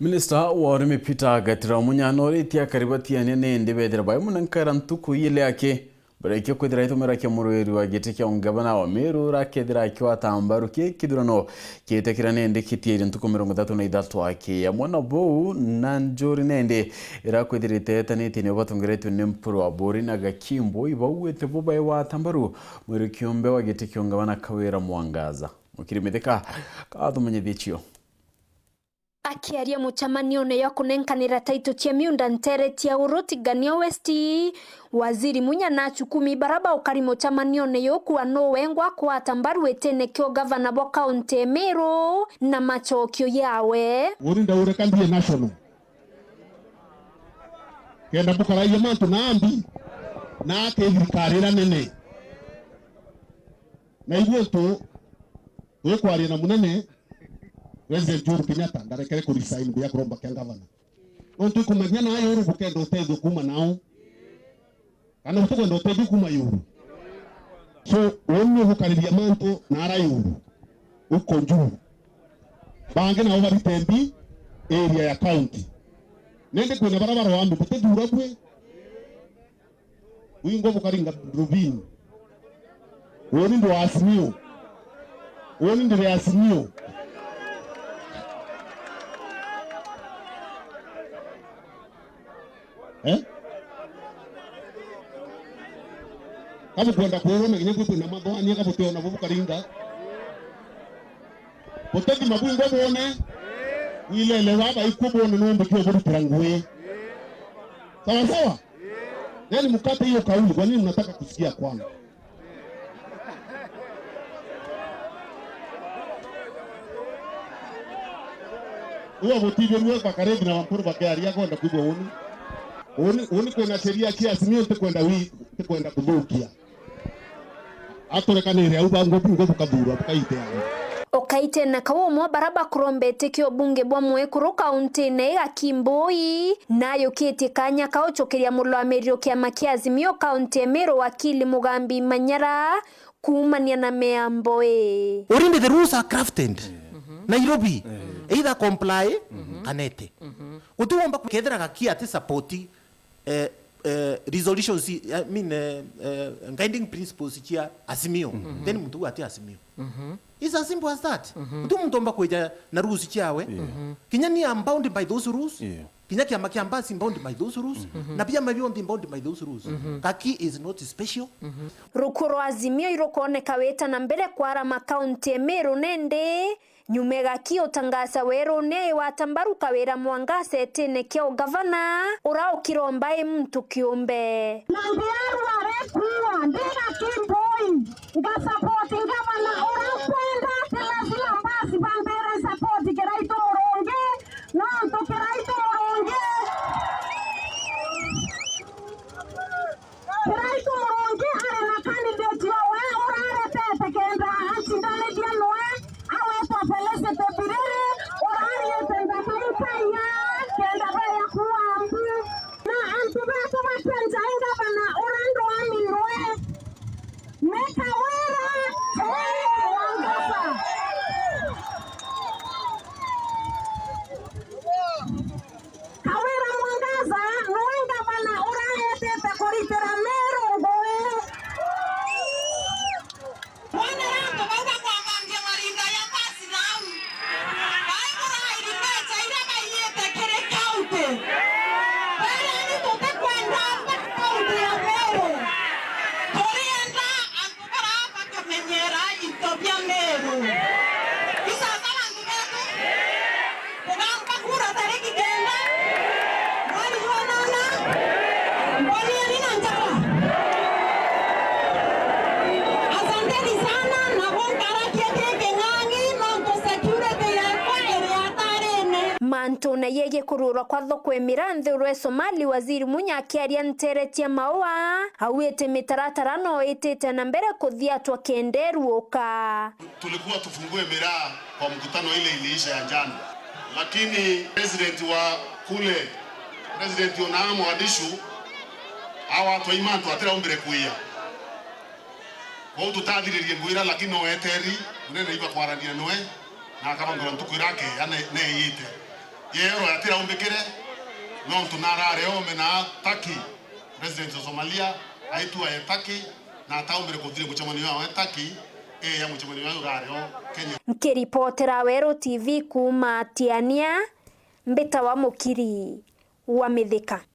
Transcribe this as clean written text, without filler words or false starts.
Minister wa urimi Peter Gatira munyano itia karibatia nene ndebedera bayo munankara Ntuku ile yake bareke kwedira itomera kya murweri wa giteke ungabana wa meru rakedira kwa tambaru ke kidurano ketekira nende kitiye Ntuku 33 ake ya mwana bo na NJUURI nende irakwedira teta tine batungretu MPURU abori na gakimbo ibawete bobaye wa tambaru muri kiombe wa giteke ungabana KAWIRA MWANGAZA mukirimedeka kadumenye dichio akiaria muchamanio neyo kunenkanira taito cia miunda ntere tia urotiganio westi waziri MUNYA na chukumi baraba ukari muchamanio neyo kuwa no wengwa kwa tambaru etene kyo gavana bo kaunti MBERE na machokio yawe urinda urekandie national kenda bukara yemantu naambi na thirikari nene na igwetu wekwari na munene President Uhuru Kenyatta ndarekere ku resign bya kuromba kya gavana. Nontu kumenya na ayo rubukendo tezo kuma nao. Kana utukwenda tezo kuma yuru. So wonye hukariria manto na ara yuru. Uko njuru. Bange na over tembi area ya county. Nende kuna barabara wambi butedura kwe. Wingo bukaringa Rubini. Woni ndo asimio. Woni ndo asimio. Kamu kwenda kuona nyenye kutu na mambo anya kabuteo na bubu karinga. Poteki mabungo bone. Ile lewaba ikubone nombe kio bodi trangue. Sawa sawa? Nani mkate hiyo kauli kwa nini mnataka kusikia kwangu? Uwa motive mwe kwa karibu na wampuru bakiaria kwenda kubwa huni. Huni kuna sheria kiasi mio kwenda kudukia. Atorekanire ubango bungo bukaburu bukaite. Okaite na kawomo baraba kurombete kyo bunge bwa mwekuru kaunti ne akimboi nayo kiti kanya kaochokeria mulo amerio kya makiazimio kaunti MBERE wakili Mugambi Manyara kumania na meamboe. Urinde the rules are crafted. Nairobi either comply kanete. Utuomba kukethera gakia ati supporti resolutions, I mean guiding principles kia asimio. Then mtu ati asimio. It's as simple as that. Mtu mtomba kweja na rules kiawe. Kinya ni am bound by those rules. Kinya kia makiamba is bound by those rules. Na pia mabio bound by those rules. Kaki is not special. Rukuro azimio irokone kaweta na mbele kwa rama kaunti MBERE nende nyumega kio tangasa wero ne watambaru KAWIRA MWANGAZA etene kyo gavana urao kiromba mtu kiombe na MBERE warekuwa ndega kimboi nga support gavana urao kwenda telezila mbasi bambere support keraito moronge nanto keraito moronge are na candidate ya we urare tete kenda achindane dia noe pelese tepirere orari tenda kaitanya kenda baya kuambu na antubato mapenza inga bana orando aminwe mekawera wangafa KAWIRA MWANGAZA noenga bana orari tete koritera mero goe wana rango baba kwa mangia maringa ya Mantona yeye kurura kwa thoko emiranthe ure Somali waziri MUNYA akiaria nteretia maua awete mitaratara no etete na mbere kuthia twakenderuoka. Tulikuwa tufungue miraa kwa mkutano ile iliisha ya jana, lakini president wa kule president Onamo Adishu hawa toimantu atira umbere kuia kwa tutathiririe ngwira lakini no eteri unene iba kwarania noe na kama ngoro Ntuku irake ane ne yite yero yatira umbekere no tunara reo mena taki president of Somalia aitu ayetaki na taumbere kutire muchamanio wa taki ya muchamanio wa reo Kenya. Nkiripotera Wero TV kuma Tiania, Mbeta wa Mukiri wa Mithika.